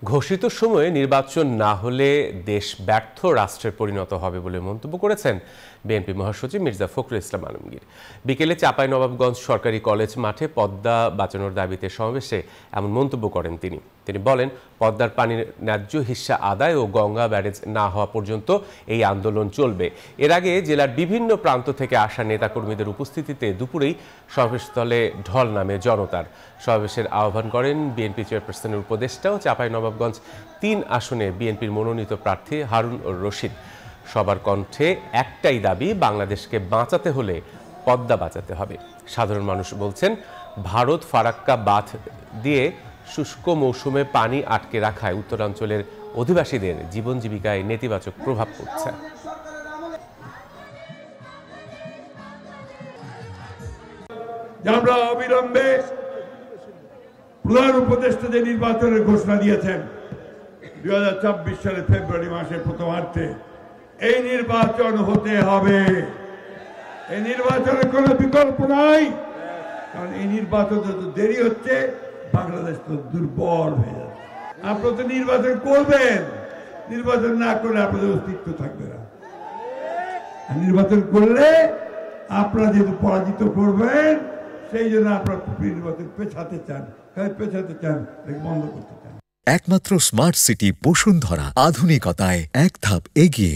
ঘোষিত সময়ে নির্বাচন না হলে দেশ ব্যর্থ রাষ্ট্রে পরিণত হবে বলে মন্তব্য করেছেন বিএনপি মহাসচিব মির্জা ফখরুল ইসলাম আলমগীর। বিকেলে চাঁপাইনবাবগঞ্জ সরকারি কলেজ মাঠে পদ্মা বাঁচানোর দাবিতে সমাবেশে এমন মন্তব্য করেন তিনি বলেন, পদ্মার পানির ন্যায্য হিস্সা আদায় ও গঙ্গা ব্যারেজ না হওয়া পর্যন্ত এই আন্দোলন চলবে। এর আগে জেলার বিভিন্ন প্রান্ত থেকে আসা নেতাকর্মীদের উপস্থিতিতে দুপুরেই সমাবেশস্থলে ঢল নামে জনতার। সমাবেশের আহ্বান করেন বিএনপি চেয়ারপারসনের উপদেষ্টা ও চাঁপাইনবাবগঞ্জ ৩ আসনে বিএনপির মনোনীত প্রার্থী হারুন রশিদ। সবার কণ্ঠে একটাই দাবি, বাংলাদেশকে বাঁচাতে হলে পদ্মা বাঁচাতে হবে। সাধারণ মানুষ বলছেন, ভারত ফারাক্কা বাঁধ দিয়ে শুষ্ক মৌসুমে পানি আটকে রাখায় উত্তরাঞ্চলের অধিবাসীদের জীবন জীবিকায় নেতিবাচক প্রভাব পড়ছে। আমরা অবিলম্বে প্রধান উপদেষ্টা যে নির্বাচনের ঘোষণা দিয়েছেন 2024 সালের ফেব্রুয়ারি মাসের প্রথমার্ধে, এই নির্বাচন হতে হবে। এই নির্বাচনের কোনো বিকল্প নাই, কারণ এই নির্বাচন যত দেরি হচ্ছে বাংলাদেশ তো দুর্বল হয়ে যাচ্ছে। আপনারা তো নির্বাচন করবেন, নির্বাচন না করলে আপনাদের অস্তিত্ব থাকবে না। নির্বাচন করলে আপনারা যেহেতু পরাজিত করবেন, সেই জন্য আপনারা নির্বাচন পেছাতে চান, বন্ধ করতে চান। একমাত্র স্মার্ট সিটি বসুন্ধরা, আধুনিকতায় এক ধাপ এগিয়ে।